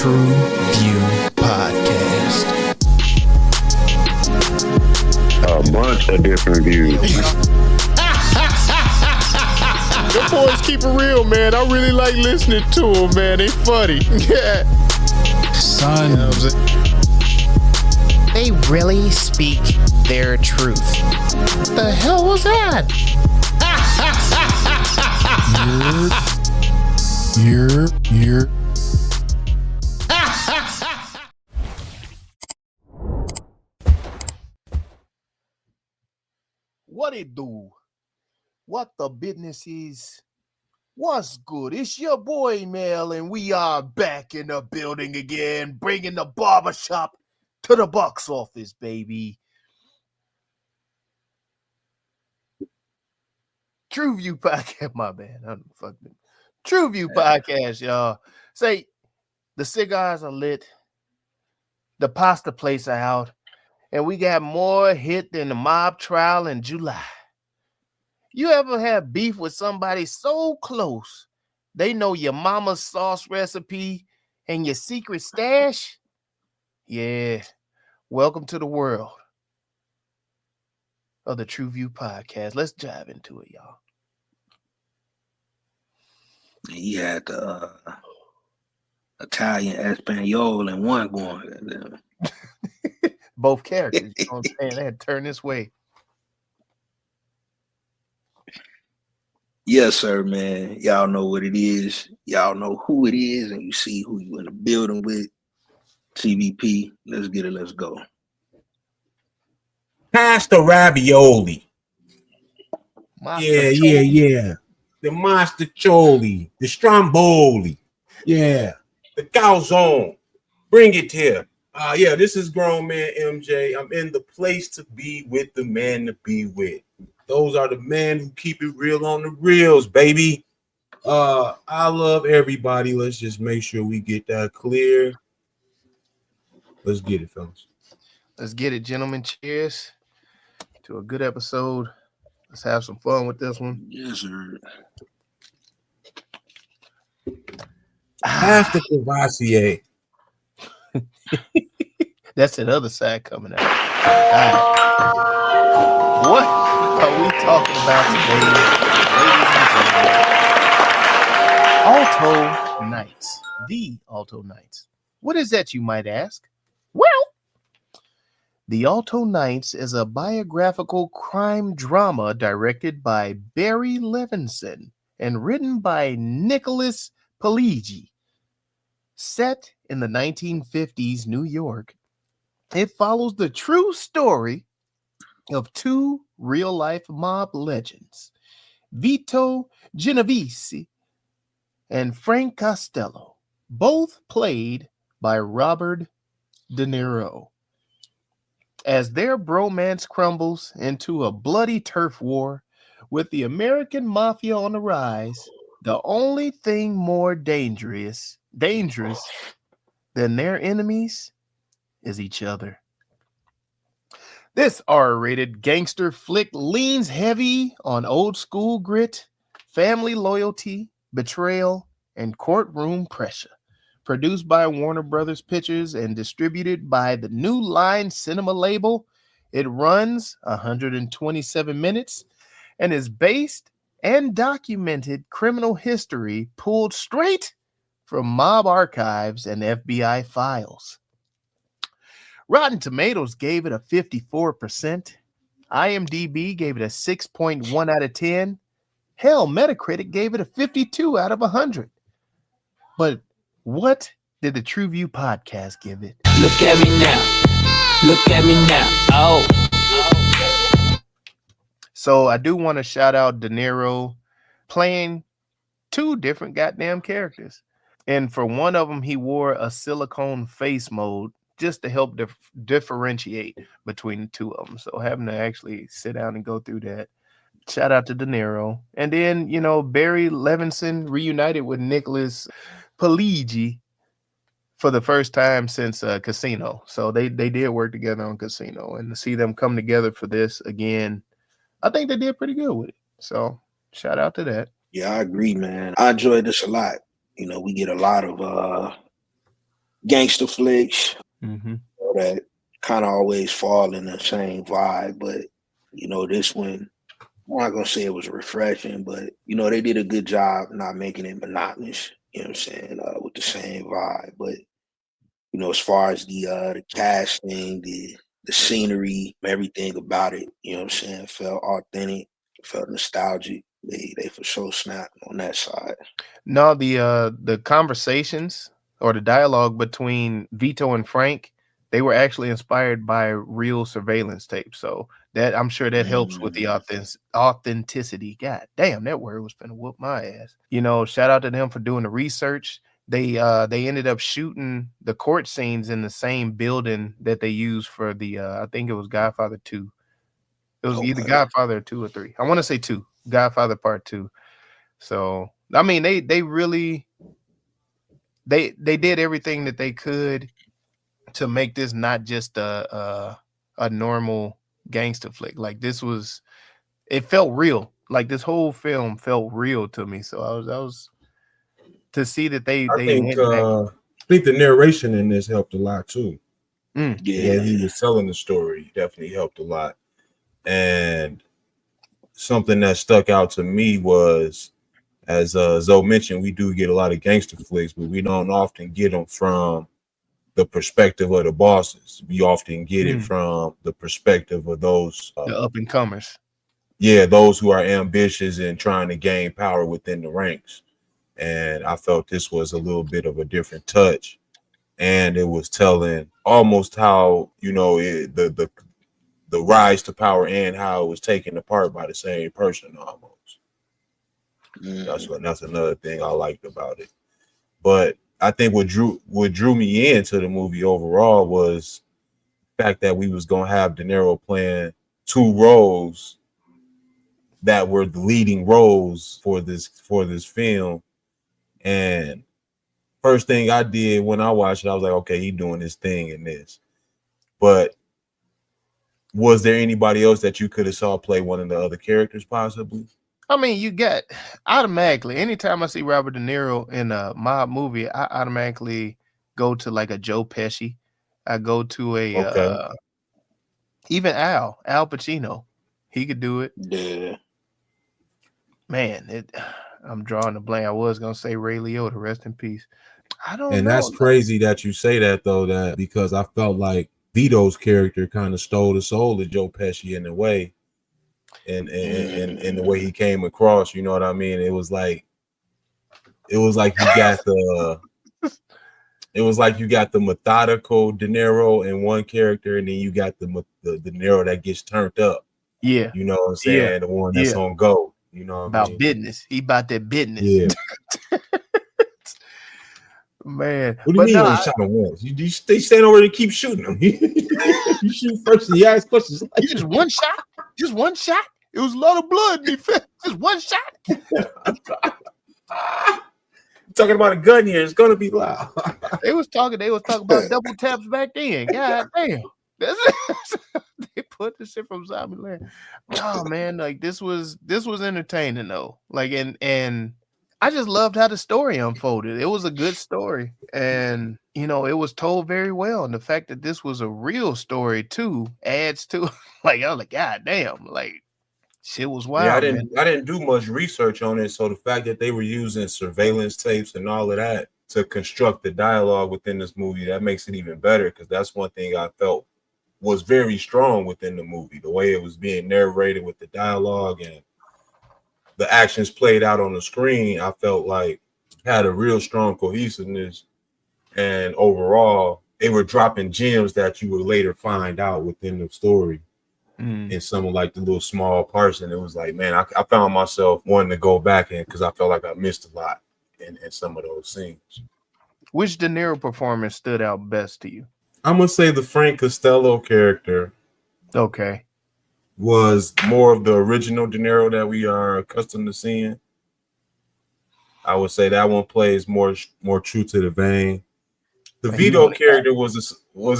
TruVue Podcast. A bunch of different views. The boys keep it real, man. I really like listening to them, man. They funny. Yeah. Son. You know what I'm saying? They really speak their truth. The hell was that? You're. What it do? What the business is? What's good? It's your boy Mel, and we are back in the building again, bringing the barbershop to the box office, baby. TruVue Podcast, my bad. I'm fucking TruVue Podcast, y'all. Say the cigars are lit, the pasta plates are out, and we got more hit than the mob trial in July. You ever have beef with somebody so close they know your mama's sauce recipe and your secret stash? Yeah. Welcome to the world of the TruVue Podcast. Let's dive into it, y'all. He had the Italian Espanol and one going. Both characters, you know what I'm saying? They had to turn this way. Yes, sir, man. Y'all know what it is. Y'all know who it is, and you see who you in the building with. TVP, let's get it. Let's go. Pass the ravioli. Monster Yeah. The monstercioli, the stromboli. Yeah. The calzone. Bring it here. This is grown man MJ. I'm in the place to be with the man to be with. Those are the men who keep it real on the reels, baby. I love everybody. Let's just make sure we get that clear. Let's get it, fellas. Let's get it, gentlemen. Cheers to a good episode. Let's have some fun with this one. Yes, sir. Pass the Cavassier. That's that other side coming out. Right. What are we talking about today, ladies and gentlemen? Alto Knights. The Alto Knights. What is that, you might ask? Well, The Alto Knights is a biographical crime drama directed by Barry Levinson and written by Nicholas Pileggi. Set in the 1950s New York, it follows the true story of two real-life mob legends, Vito Genovese and Frank Costello, both played by Robert De Niro. As their bromance crumbles into a bloody turf war with the American Mafia on the rise, the only thing more dangerous than their enemies is each other. This R-rated gangster flick leans heavy on old school grit, family loyalty, betrayal, and courtroom pressure. Produced by Warner Brothers Pictures and distributed by the New Line Cinema label, it runs 127 minutes and is based and documented criminal history pulled straight from mob archives and FBI files. Rotten Tomatoes gave it a 54%. IMDb gave it a 6.1 out of 10. Hell, Metacritic gave it a 52 out of 100. But what did the TruVue Podcast give it? Look at me now. Look at me now. Oh. So I do want to shout out De Niro playing two different goddamn characters. And for one of them, he wore a silicone face mold just to help differentiate between the two of them. So having to actually sit down and go through that. Shout out to De Niro. And then, Barry Levinson reunited with Nicholas Pileggi for the first time since Casino. So they did work together on Casino. And to see them come together for this again, I think they did pretty good with it. So shout out to that. Yeah, I agree, man. I enjoyed this a lot. We get a lot of gangster flicks Mm-hmm. that kind of always fall in the same vibe. But this one, I'm not gonna say it was refreshing, but they did a good job not making it monotonous. You know what I'm saying? With the same vibe, but as far as the casting, the scenery, everything about it, what I'm saying, felt authentic, felt nostalgic. They for sure snapped on that side. No, the conversations or the dialogue between Vito and Frank, they were actually inspired by real surveillance tape. So that I'm sure that helps with the authenticity. God damn, that word was finna whoop my ass. Shout out to them for doing the research. They ended up shooting the court scenes in the same building that they used for the I think it was Godfather 2. It was either Godfather 2 or 3. I want to say 2. Godfather Part 2. So I mean, they really they did everything that they could to make this not just a normal gangster flick. Like it felt real. Like this whole film felt real to me. So I was to see that they think went back. I think the narration in this helped a lot too. Yeah, The way he was telling the story definitely helped a lot. And something that stuck out to me was, as Zoe mentioned, we do get a lot of gangster flicks, but we don't often get them from the perspective of the bosses. We often get it from the perspective of those The up and comers. Yeah, those who are ambitious and trying to gain power within the ranks. And I felt this was a little bit of a different touch. And it was telling almost how, the rise to power and how it was taken apart by the same person almost. That's another thing I liked about it. But I think what drew me into the movie overall was the fact that we was gonna have De Niro playing two roles that were the leading roles for this film. And first thing I did when I watched it, I was like, okay, he doing his thing in this. But was there anybody else that you could have saw play one of the other characters possibly? I mean, you get automatically anytime I see Robert De Niro in a mob movie, I automatically go to like a Joe Pesci. I go to even Al Pacino. He could do it. Yeah. Man, I'm drawing a blank. I was gonna say Ray Liotta, rest in peace. I don't know. And that's crazy that you say that though, that because I felt like Vito's character kind of stole the soul of Joe Pesci in a way. And the way he came across, you know what I mean? It was like you got the methodical De Niro in one character, and then you got the De Niro that gets turned up. Yeah. You know what I'm saying? Yeah. The one that's on go. You know what about I mean? Business. He about that business. Yeah. Man. What do you mean when you shot him once? You stand over there and keep shooting him. You shoot first and you ask questions. Like, just one shot? Just one shot? It was a lot of blood in the just one shot. Talking about a gun here, it's gonna be loud. They was talking about double taps back then. God damn. They put the shit from Zombieland. Oh man, like this was entertaining though. Like and I just loved how the story unfolded. It was a good story, and it was told very well. And the fact that this was a real story too adds to like I was like, God damn, like shit was wild. Yeah, I didn't do much research on it, so the fact that they were using surveillance tapes and all of that to construct the dialogue within this movie, that makes it even better, because that's one thing I felt was very strong within the movie. The way it was being narrated with the dialogue and the actions played out on the screen, I felt like had a real strong cohesiveness. And overall, they were dropping gems that you would later find out within the story. In some of like the little small parts, and it was like, man, I found myself wanting to go back in because I felt like I missed a lot in some of those scenes. Which De Niro performance stood out best to you? I'm gonna say the Frank Costello character. Okay. Was more of the original De Niro that we are accustomed to seeing. I would say that one plays more true to the vein. The Vito character was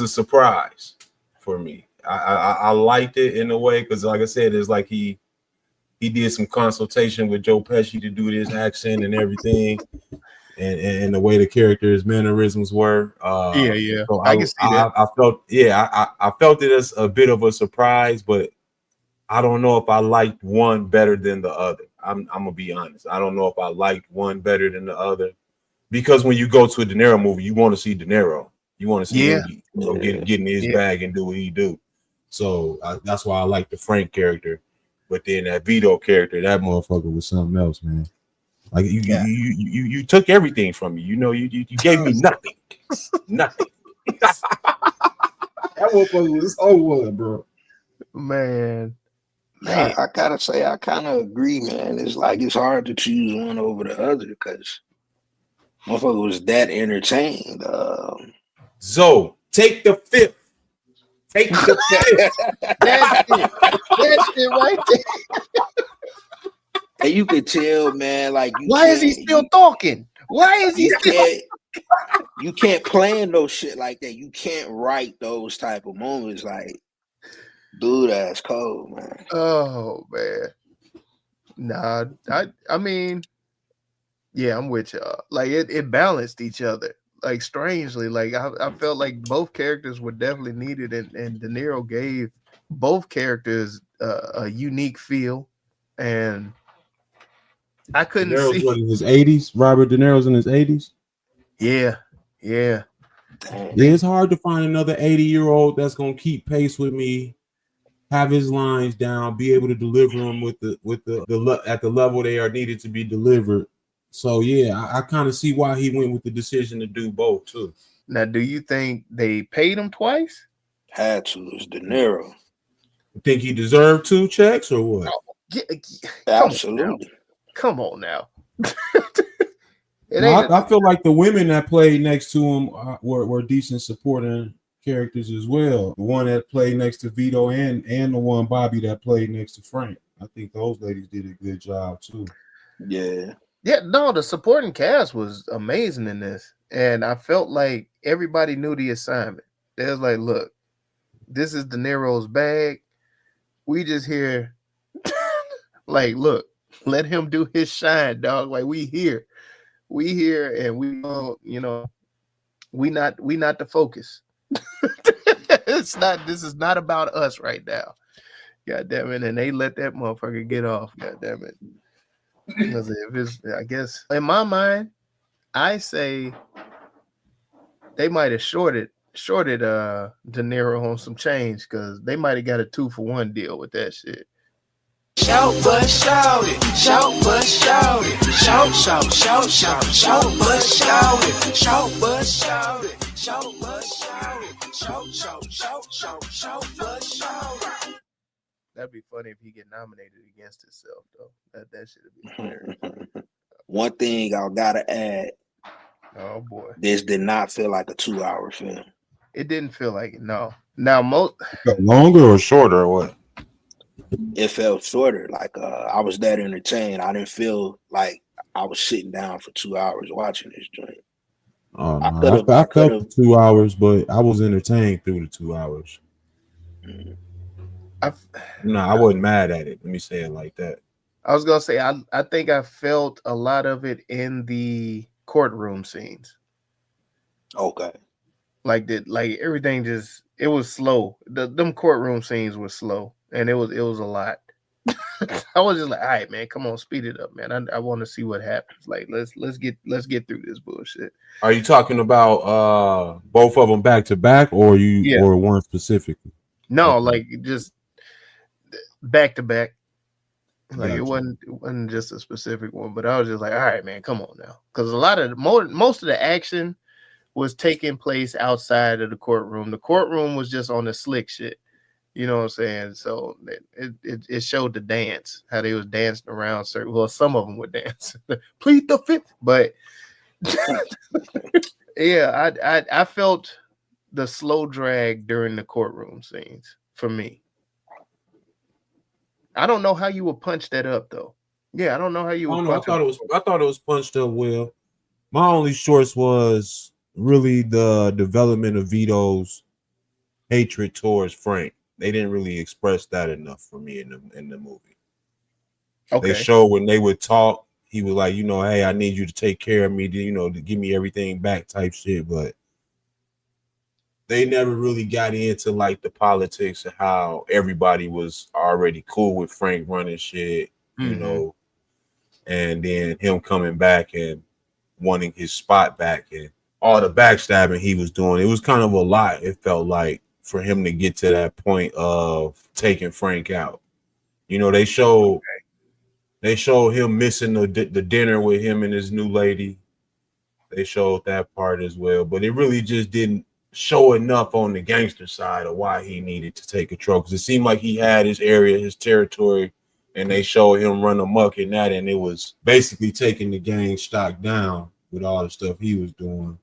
a surprise for me. I liked it in a way because, like I said, it's like he did some consultation with Joe Pesci to do this accent and everything. and the way the character's mannerisms were. Yeah. So I can see that. I felt, I felt it as a bit of a surprise, but I don't know if I liked one better than the other. I'm gonna be honest. I don't know if I liked one better than the other, because when you go to a De Niro movie, you want to see De Niro. You want to see him get in his bag and do what he do. So that's why I like the Frank character. But then that Vito character, that motherfucker was something else, man. Like you took everything from me. You know, you gave me nothing. Nothing. That motherfucker was so what, bro. Man. I gotta say, I kind of agree, man. It's like it's hard to choose one over the other because motherfucker was that entertained. So take the fifth. Take the fifth. That's it. That's it right there. And you could tell, man, like why is he still talking? Why is he still? You can't plan no shit like that. You can't write those type of moments. Like, dude, that's cold, man. Oh man. Nah, I mean, yeah, I'm with y'all. Like it balanced each other. Like strangely, like I felt like both characters were definitely needed, and De Niro gave both characters a unique feel, and I couldn't De Niro's see. what, in his 80s? Robert De Niro's in his 80s? Yeah. Yeah, it's hard to find another 80-year-old that's gonna keep pace with me, have his lines down, be able to deliver them with the at the level they are needed to be delivered. So yeah, I kind of see why he went with the decision to do both too. Now, do you think they paid him twice? Had to. It's De Niro. You think he deserved 2 checks or what? Absolutely. Come on now. I feel like the women that played next to him were decent supporting characters as well. The one that played next to Vito and the one Bobby that played next to Frank. I think those ladies did a good job too. Yeah. Yeah, no, the supporting cast was amazing in this. And I felt like everybody knew the assignment. They was like, look, this is De Niro's bag. We just here, like, look, let him do his shine, dog. Like, we here, and we know, we not the focus. This is not about us right now. God damn it. And they let that motherfucker get off. God damn it. Because I guess in my mind, I say they might have shorted De Niro on some change, because they might have got a 2-for-1 deal with that shit. Shout but shout it, shout but shout it, shout, shout, shout, shout, shout but shout it, shout but shout it, shout but shout it, shout, shout, shout, shout, shout but shout it. That'd be funny if he get nominated against himself, though. That should be hilarious. One thing I gotta add. Oh boy, this did not feel like a 2-hour film. It didn't feel like it. No. Now longer or shorter or what? It felt shorter. Like I was that entertained. I didn't feel like I was sitting down for 2 hours watching this joint. Oh, no. I felt the 2 hours, but I was entertained through the 2 hours. I wasn't mad at it. Let me say it like that. I was gonna say I think I felt a lot of it in the courtroom scenes. Okay. Like everything it was slow. Them courtroom scenes were slow, and it was a lot. I was just like, all right, man, come on, speed it up, man. I want to see what happens. Like, let's get through this bullshit. Are you talking about both of them back to back, or or one specifically? No, like just back to back. Like it wasn't just a specific one, but I was just like, all right, man, come on now, because most of the action was taking place outside of the courtroom. The courtroom was just on the slick shit. You know what I'm saying? So it showed the dance, how they was dancing around. Well, some of them would dance. Plead the fifth. But yeah, I felt the slow drag during the courtroom scenes for me. I don't know how you would punch that up though. Yeah, I don't know how you would punch I thought it was punched up well. My only choice was really the development of Vito's hatred towards Frank. They didn't really express that enough for me in the movie. Okay. They showed when they would talk, he was like, you know, hey, I need you to take care of me, to, you know, to give me everything back type shit. But they never really got into like the politics of how everybody was already cool with Frank running shit, you know, and then him coming back and wanting his spot back and all the backstabbing he was doing. It was kind of a lot, it felt like, for him to get to that point of taking Frank out. You know, they showed him missing the dinner with him and his new lady. They showed that part as well, but it really just didn't show enough on the gangster side of why he needed to take control, because it seemed like he had his area, his territory, and they showed him run amok in that, and it was basically taking the gang stock down with all the stuff he was doing.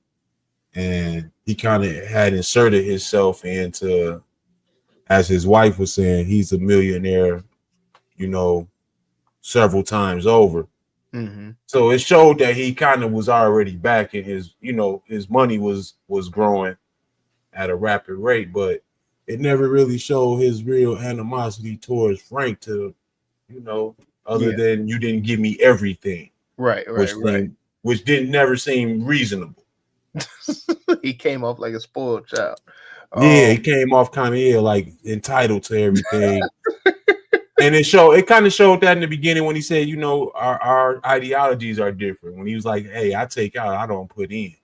And he kind of had inserted himself into, as his wife was saying, he's a millionaire, you know, several times over. So it showed that he kind of was already back, and his, you know, his money was growing at a rapid rate, but it never really showed his real animosity towards Frank to, you know, other than you didn't give me everything. Right. Which didn't never seem reasonable. He came off like a spoiled child. Yeah, he came off kind of like entitled to everything. And it kind of showed that in the beginning when he said, you know, our ideologies are different. When he was like, hey, I take out, I don't put in.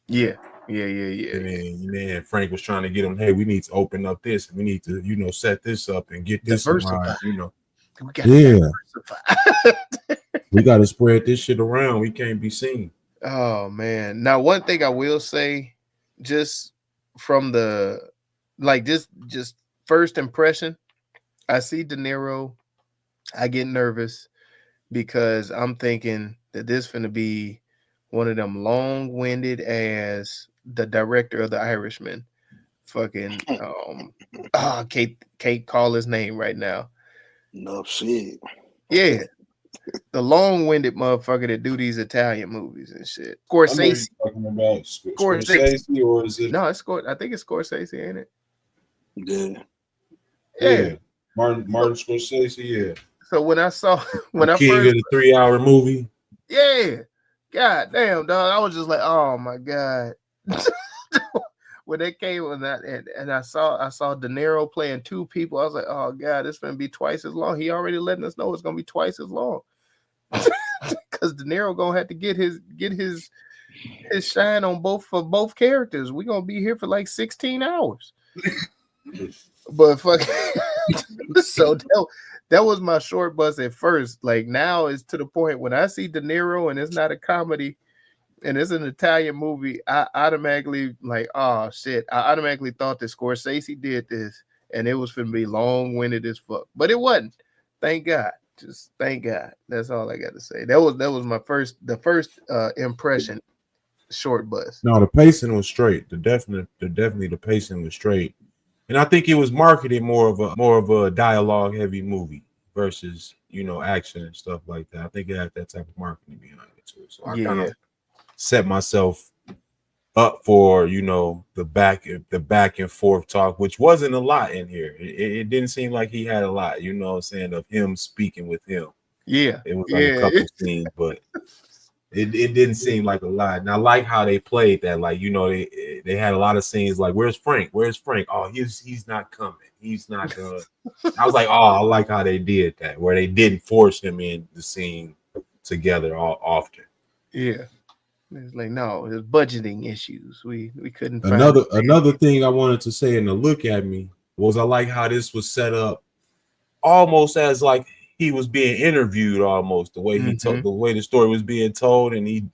Yeah. And then Frank was trying to get him, hey, we need to open up this. We need to, you know, set this up and get this around, you know. We got to spread this shit around. We can't be seen. Oh, man. Now, one thing I will say, just from the, like, just first impression, I see De Niro, I get nervous because I'm thinking that this finna be one of them long-winded as the director of The Irishman. Fucking can't call his name right now. No shit. Yeah. The long-winded motherfucker that do these Italian movies and shit. Scorsese. Talking about Scorsese, or is it? No, I think it's Scorsese, ain't it? Yeah. Martin Scorsese, yeah. So when I King of the 3-hour movie. Yeah. God damn, dog. I was just like, oh my God. When they came on that, and I saw De Niro playing two people, I was like, oh God, this gonna be twice as long. He already letting us know it's gonna be twice as long. Because De Niro gonna have to get his shine on both characters. We're gonna be here for like 16 hours. But fuck, so that was my short bus at first. Like, now it's to the point when I see De Niro and it's not a comedy and it's an Italian movie, I automatically like, oh shit. I automatically thought that Scorsese did this and it was gonna be long-winded as fuck. But it wasn't. Thank God. Just thank God. That's all I got to say. That was my first impression. Short bus. No, the pacing was straight. Definitely the pacing was straight. And I think it was marketed more of a dialogue heavy movie versus, you know, action and stuff like that. I think it had that type of marketing behind it too. So I kind of set myself up for, you know, the back and forth talk, which wasn't a lot in here. It didn't seem like he had a lot, you know what I'm saying, of him speaking with him. Yeah. It was like a couple scenes, but it didn't seem like a lot. And I like how they played that. Like, you know, they had a lot of scenes like, where's Frank? Oh, he's not coming. He's not gonna. I was like, oh, I like how they did that, where they didn't force him in the scene together all often. Yeah. It's like, no, there's budgeting issues. We couldn't find another thing I wanted to say in the look at me was I like how this was set up almost as like he was being interviewed, almost the way the way the story was being told, and he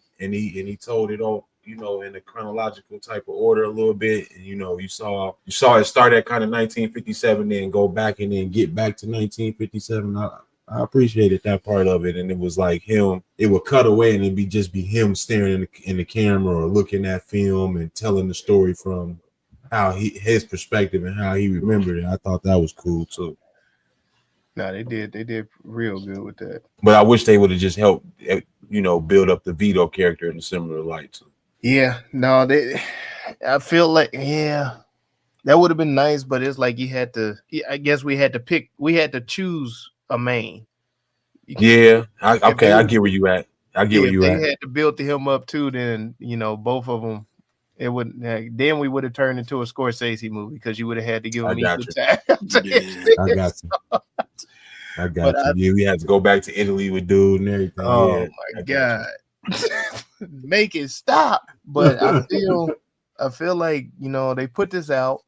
told it all, you know, in a chronological type of order a little bit. And you know, you saw it start at kind of 1957, then go back and then get back to 1957. I appreciated that part of it, and it was like him. It would cut away, and it'd just be him staring in the camera or looking at film and telling the story from how his perspective and how he remembered it. I thought that was cool too. No, they did real good with that. But I wish they would have just helped, you know, build up the Vito character in a similar light too. Yeah, no, I feel like that would have been nice, but it's like you had to. I guess we had to choose a main. Yeah, I If they- get where you at. I get where if you they at. had to build him up too, then both of them, it would then we would have turned into a Scorsese movie because you would have had to give I them got equal you. time. Yeah. I got you. I got But you. Yeah, we had to go back to Italy with dude and everything. Oh Yeah, my I got you. God. Make it stop. But I feel like, they put this out.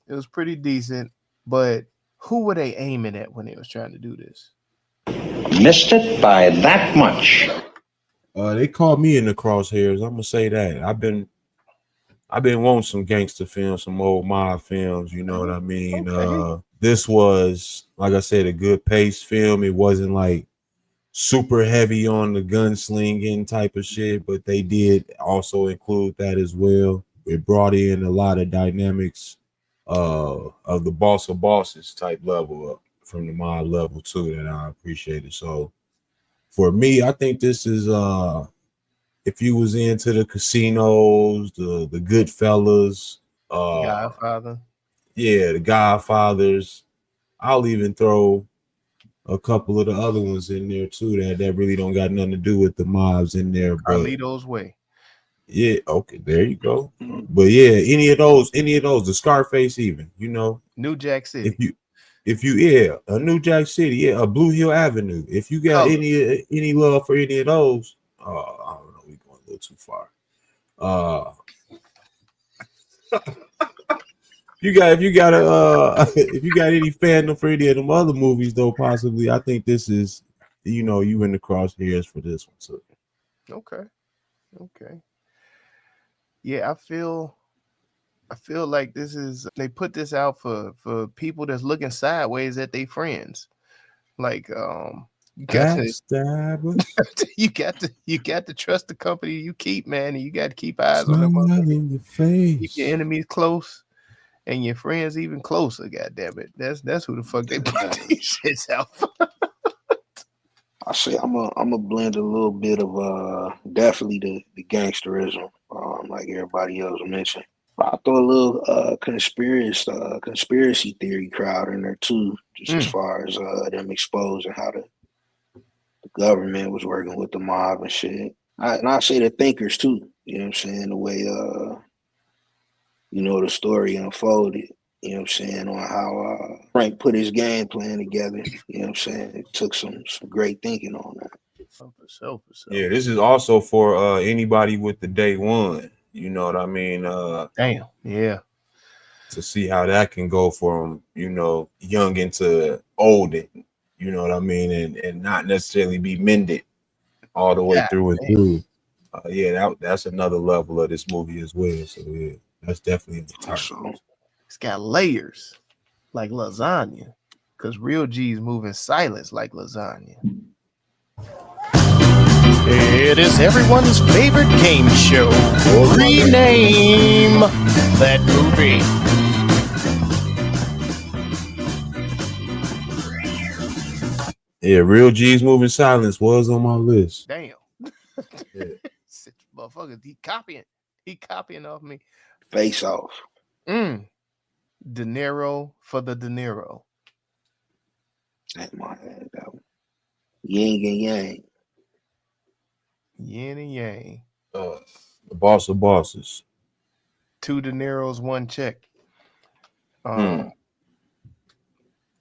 It was pretty decent, but who were they aiming at when they was trying to do this? Missed it by that much. They called me in the crosshairs. I'm gonna say that. I've been wanting some gangster films, some old mob films. You know what I mean? Okay. This was, like I said, a good paced film. It wasn't like super heavy on the gunslinging type of shit, but they did also include that as well. It brought in a lot of dynamics of the boss of bosses type level up from the mob level too that I appreciated. So for me, I think this is if you was into the casinos, the Goodfellas, Godfather. yeah, the Godfathers. I'll even throw a couple of the other ones in there too that really don't got nothing to do with the mobs in there. But Carlito's Way. yeah, okay, there you go. But yeah, any of those, the Scarface, even, New Jack City. if you a New Jack City, yeah, a Blue Hill Avenue. If you got any love for any of those, I don't know, we going a little too far. If you got any fandom for any of them other movies though, possibly, I think this is, you in the crosshairs for this one too. Okay. Yeah, I feel like this is, they put this out for people that's looking sideways at their friends. Like you got to trust the company you keep, man, and you got to keep eyes on them. In your face. Keep your enemies close and your friends even closer. God damn it, that's who the fuck they put these shits out for. I say I'm a blend a little bit of definitely the gangsterism, like everybody else mentioned. I throw a little conspiracy theory crowd in there too, just as far as them exposing how the government was working with the mob and shit. And I say the thinkers too. You know what I'm saying? The way the story unfolded. You know what I'm saying, on how Frank put his game plan together. You know what I'm saying? It took some great thinking on that. For sure. Yeah, this is also for anybody with the day one. You know what I mean? Damn. Yeah. To see how that can go from, young into old, you know what I mean? And not necessarily be mended all the way through and through. That's another level of this movie as well. So yeah, that's definitely in the top. It's got layers like lasagna, because real G's move in silence like lasagna. It is everyone's favorite game show. Rename that movie. Yeah, real G's moving silence was on my list. Damn. Motherfucker, he copying off me. Face Off. De Niro for the De Niro. That's my head, that one. Yin and Yang. Yin and Yang. The boss of bosses. 2 De Niros, 1 check.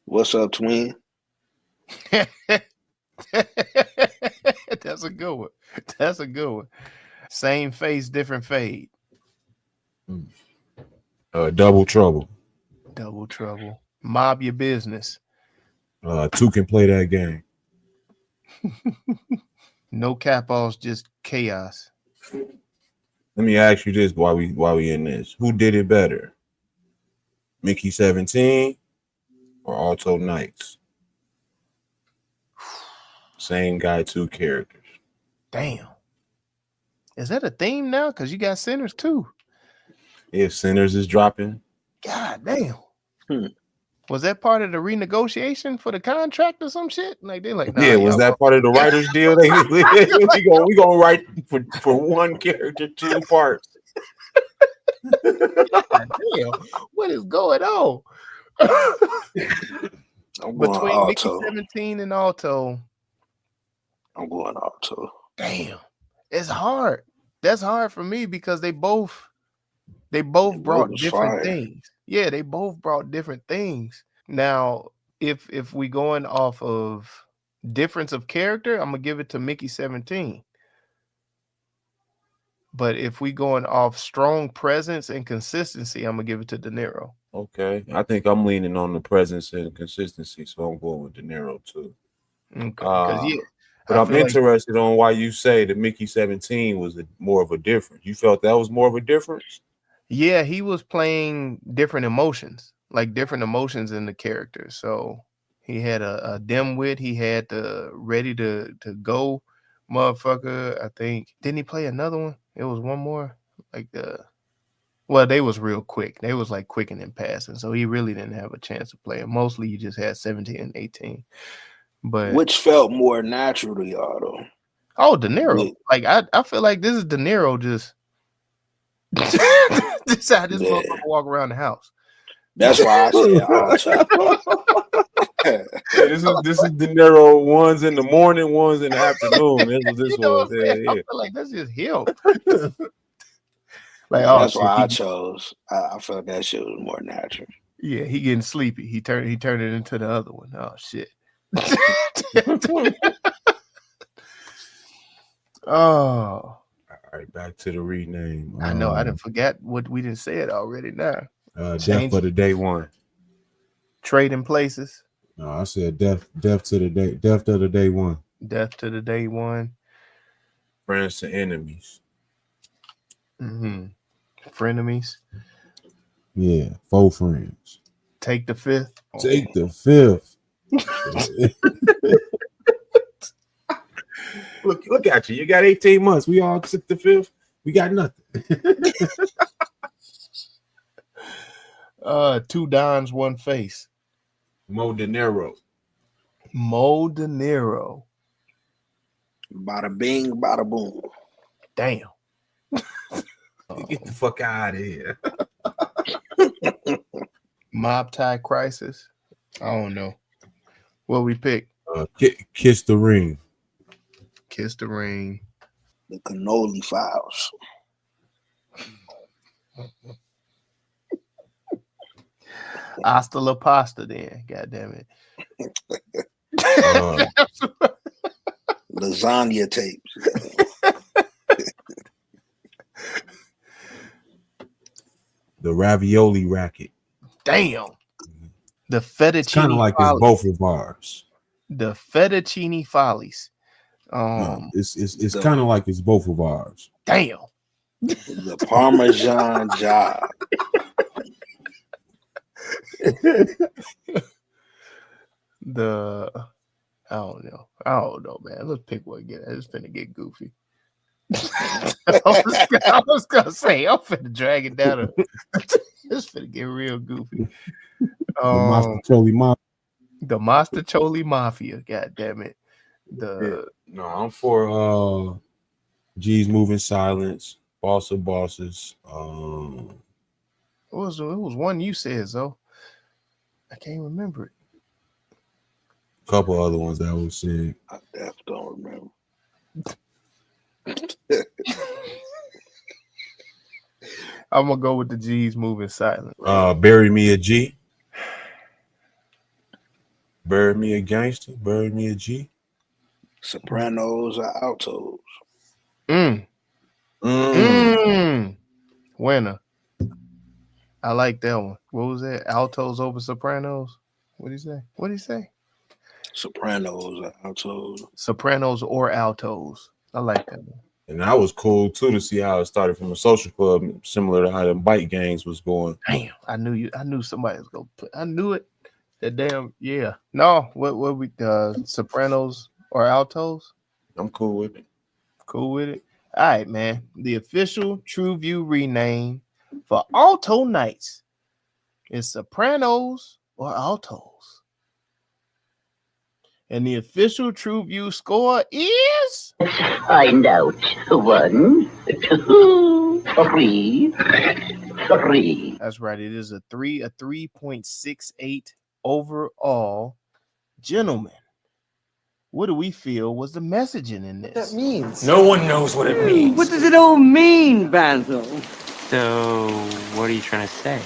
What's up, twin? That's a good one. Same face, different fade. Double Trouble. Mob Your Business. 2 can play that game. No cap-offs, just chaos. Let me ask you this while we in this. Who did it better? Mickey 17 or Alto Knights? Same guy, 2 characters. Damn. Is that a theme now? Because you got Sinners too. Yeah, Sinners is dropping. God damn. Was that part of the renegotiation for the contract or some shit? Like they like, nah, yeah, was that part of the writer's deal? we gonna write for 1 character 2 parts. Damn, what is going on? Between Mickey 17 and Alto, I'm going Alto. Damn, it's hard. That's hard for me because they both It brought was different fire. things. Yeah, they both brought different things. Now, if we going off of difference of character, I'm gonna give it to Mickey 17. But if we going off strong presence and consistency, I'm gonna give it to De Niro. Okay, I think I'm leaning on the presence and consistency, so I'm going with De Niro too. Okay, because yeah, But I'm interested on why you say that Mickey 17 was more of a difference. You felt that was more of a difference? Yeah, he was playing different emotions, like different emotions in the character. So he had a dimwit, he had the ready to go motherfucker. I think didn't he play another one? It was one more, like well, they was real quick. They was like quick and passing. So he really didn't have a chance to play. Mostly you just had 17 and 18. But Which felt more natural to y'all though? oh, De Niro. With- Like I feel like this is De Niro just this how this Yeah. motherfucker walk around the house. That's why I said Alto. Yeah, this is De Niro, ones in the morning, ones in the afternoon. That's what this You know was. what I'm saying? I Yeah. feel like that's just him. Like, Yeah, oh that's shit, why I chose. I felt that shit was more natural. yeah, he getting sleepy. He turned it into the other one. Oh shit. Oh, All right, back to the rename. I know. I didn't forget what we didn't say it already. Now, Death for the day one. trading places. No, I said death to the day, death to the day one. Death to the day one. Friends to enemies. Mm-hmm. Frenemies. Yeah, 4 friends. Take the fifth. Take the fifth. Look at you. You got 18 months. We all took the fifth. We got nothing. 2 dimes, 1 face. Mo De Niro. Mo De Niro. Bada bing, bada boom. Damn. Get the fuck out of here. Mob tie crisis. I don't know. What we pick? Kiss the ring. Kiss the ring. The cannoli files. Hasta la pasta then. God damn it. Lasagna tapes. The ravioli racket. Damn. The fettuccine. It's kind of like follies. it's both of ours. The fettuccine follies. No, it's kind of like it's both of ours. Damn. The Parmesan job. I don't know, man. Let's pick one again. It's finna get goofy. I was gonna say I'm finna drag it down. It's finna get real goofy. The Mastacholi Mafia. God damn it. No, I'm for G's moving silence. Boss of bosses. It was one you said, so I can't remember it. Couple other ones that was said. I definitely don't remember. I'm gonna go with the G's moving silent. Bury me a G. Bury me a gangster. Bury me a G. Sopranos or Altos? Winner. I like that one. What was that? Altos over Sopranos? What did he say? Sopranos or Altos? Sopranos or Altos. I like that one. And that was cool too to see how it started from a social club, similar to how the bike gangs was going. Damn, I knew somebody was gonna put. I knew it. That damn, yeah. No, what we Sopranos or Altos? I'm cool with it. Cool with it. All right, man. The official TruVue rename for Alto Knights is Sopranos or Altos. And the official TruVue score is Find out. 1, 2, 3. That's right. It is a 3.68 overall. Gentlemen, what do we feel was the messaging in this? That means No one knows what it means. What does it all mean, Basil? So, what are you trying to say?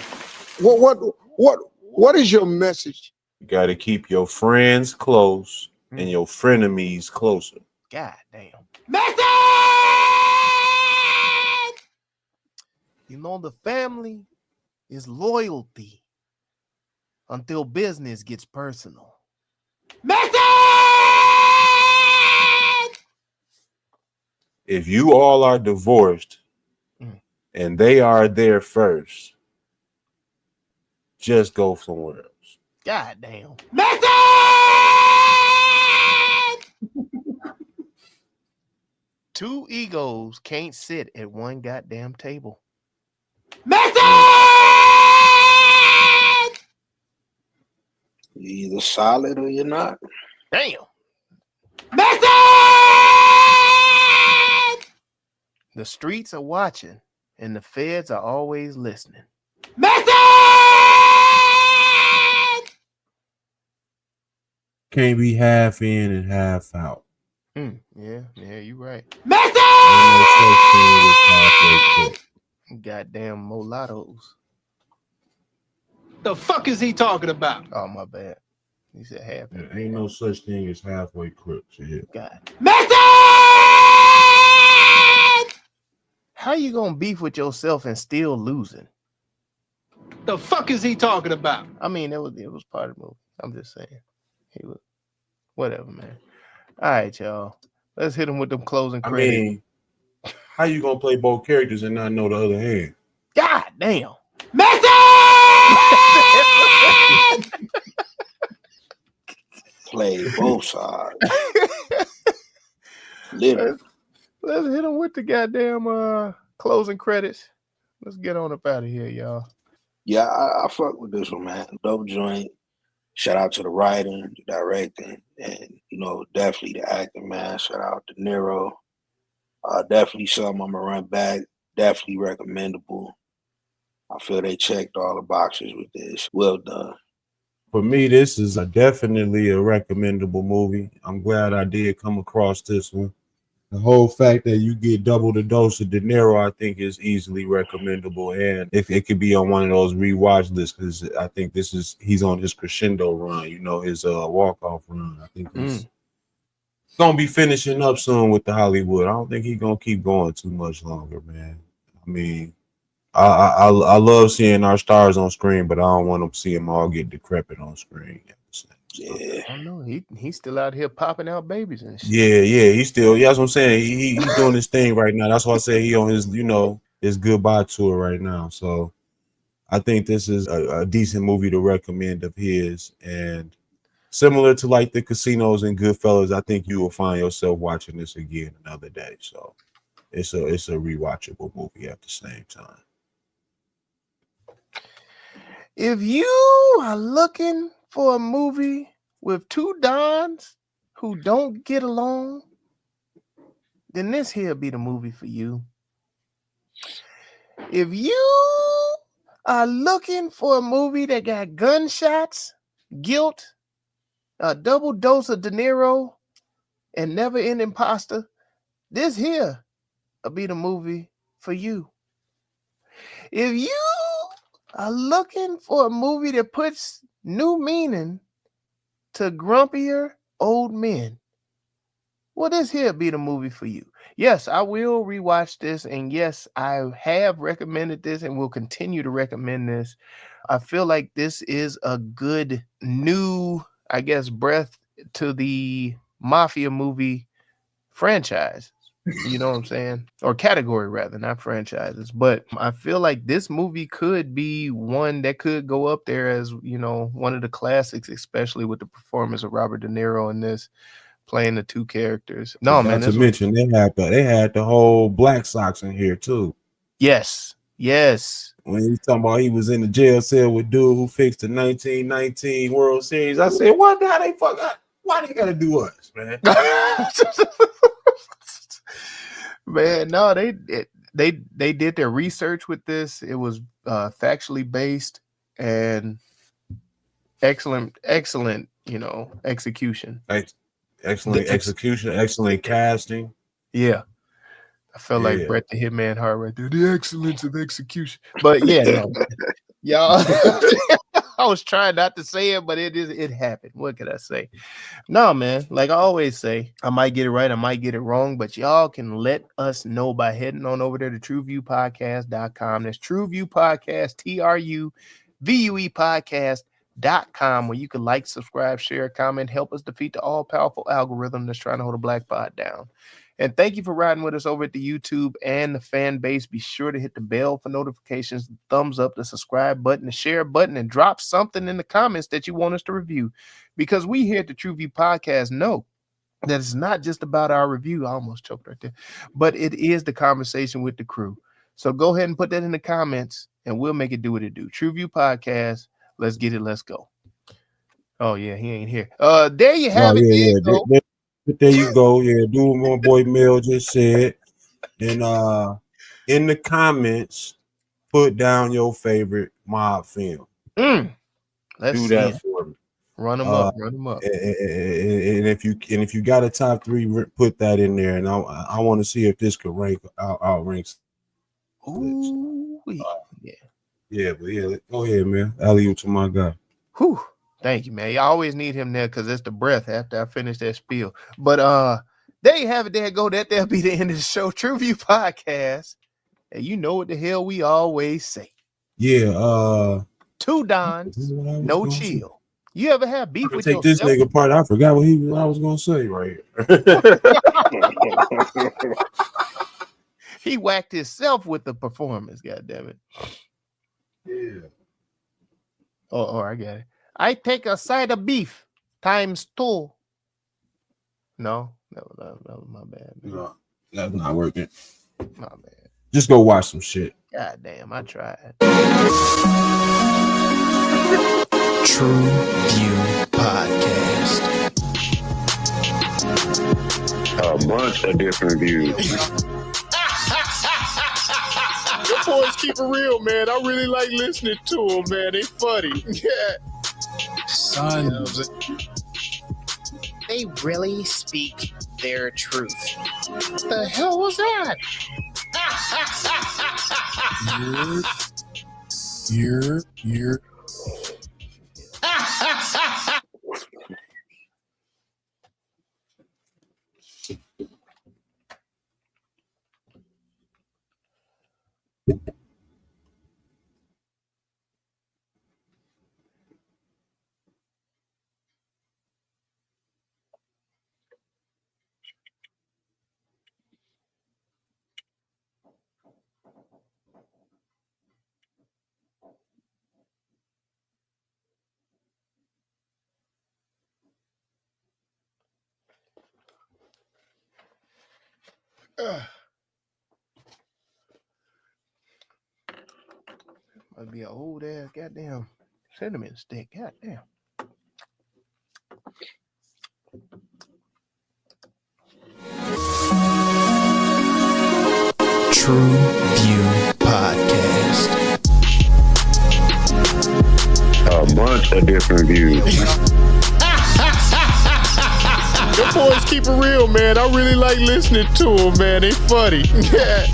What is your message? You got to keep your friends close and your frenemies closer. God damn. message. You know, the family is loyalty until business gets personal. Message. If you all are divorced and they are there first, just go somewhere else. God damn. Message. Two egos can't sit at one goddamn table. Message. You're either solid or you're not. Damn. Message. The streets are watching and the feds are always listening. Message. Can't be half in and half out. Yeah, you're right. Message. Ain't no such thing as halfway cooked. Goddamn mulattoes. The fuck is he talking about? Oh, my bad. He said half. There ain't no such thing as halfway crooks. Yeah. God. Message. How you gonna beef with yourself and still losing? The fuck is he talking about? I mean, it was part of the movie. I'm just saying. He was whatever, man. All right, y'all. Let's hit him with them closing I credits. mean, how you gonna play both characters and not know the other hand? God damn. Message. Play both sides. Literally. Let's hit him with the goddamn closing credits. Let's get on up out of here, y'all. Yeah, I fuck with this one, man. Dope joint. Shout out to the writing, the directing, and definitely the acting, man. Shout out to Niro. Definitely something I'm gonna run back. Definitely recommendable. I feel they checked all the boxes with this. Well done. For me, this is definitely a recommendable movie. I'm glad I did come across this one. The whole fact that you get double the dose of De Niro, I think, is easily recommendable, and it could be on one of those rewatch lists because I think he's on his crescendo run, his walk-off run. I think he's gonna be finishing up soon with the Hollywood. I don't think he's gonna keep going too much longer, man. I mean, I love seeing our stars on screen, but I don't want to see them all get decrepit on screen. Yeah. I don't know. He's still out here popping out babies and shit. Yeah, he's still. Yeah, that's what I'm saying. He's doing his thing right now. That's why I say he on his, his goodbye tour right now. So I think this is a decent movie to recommend of his, and similar to like the Casinos and Goodfellas, I think you will find yourself watching this again another day. So it's a rewatchable movie at the same time. If you are looking for a movie with two Dons who don't get along, then this here be the movie for you. If you are looking for a movie that got gunshots, guilt, a double dose of De Niro, and never-ending pasta, this here will be the movie for you. If you are looking for a movie that puts new meaning to grumpier old men, well, this here be the movie for you. Yes, I will rewatch this, and yes, I have recommended this and will continue to recommend this. I feel like this is a good new, breath to the Mafia movie franchise. You know what I'm saying? Or category rather, not franchises. But I feel like this movie could be one that could go up there as, one of the classics, especially with the performance of Robert De Niro in this, playing the two characters. No, man. Not to mention they had the whole Black Sox in here too. Yes. When he talking about he was in the jail cell with dude who fixed the 1919 World Series, I said, why they gotta do us, man? Man, no, they did their research with this. It was factually based and excellent, execution. Excellent execution, excellent casting. Yeah. I felt like Bret the Hitman Hart right there. The excellence of execution. But yeah, no. Y'all, I was trying not to say it, but it happened. What could I say? No, man. Like I always say, I might get it right, I might get it wrong, but y'all can let us know by heading on over there to TruVuePodcast.com. That's TruVue Podcast, TruVue Podcast.com, where you can like, subscribe, share, comment, help us defeat the all-powerful algorithm that's trying to hold a black pod down. And thank you for riding with us over at the YouTube and the fan base. Be sure to hit the bell for notifications, the thumbs up, the subscribe button, the share button, and drop something in the comments that you want us to review. Because we here at the TruVue Podcast know that it's not just about our review. I almost choked right there. But it is the conversation with the crew. So go ahead and put that in the comments, and we'll make it do what it do. TruVue Podcast. Let's get it. Let's go. Oh, yeah, he ain't here. There you have it. There you go. Yeah, do what my boy Mel just said. And in the comments, put down your favorite mob film. Let's do that for me. Run them up. And if you got a top 3, put that in there. And I want to see if this could outrank. Ooh, yeah, but yeah, go ahead, man. Alley to my guy. Whew. Thank you, man. You always need him there because it's the breath after I finish that spiel. But there you have it. There go. That'll be the end of the show. TruVue Podcast. And you know what the hell we always say. Yeah. 2 Dons, no chill. You ever have beef with yourself? Take this nigga part. I forgot what I was gonna say right here. He whacked himself with the performance. God damn it. Yeah. Oh, I got it. I take a side of beef times 2. No, that was my bad. Man. No, that's not working. My bad. Just go watch some shit. God damn, I tried. TruVue Podcast. A bunch of different views. Your boys keep it real, man. I really like listening to them, man. They funny. Yeah. Son. They really speak their truth. The hell was that? You're. Must be an old ass goddamn cinnamon stick. Goddamn. TruVue Podcast. A bunch of different views. Your boys keep it real, man. I really like listening to them, man. They funny. Yeah.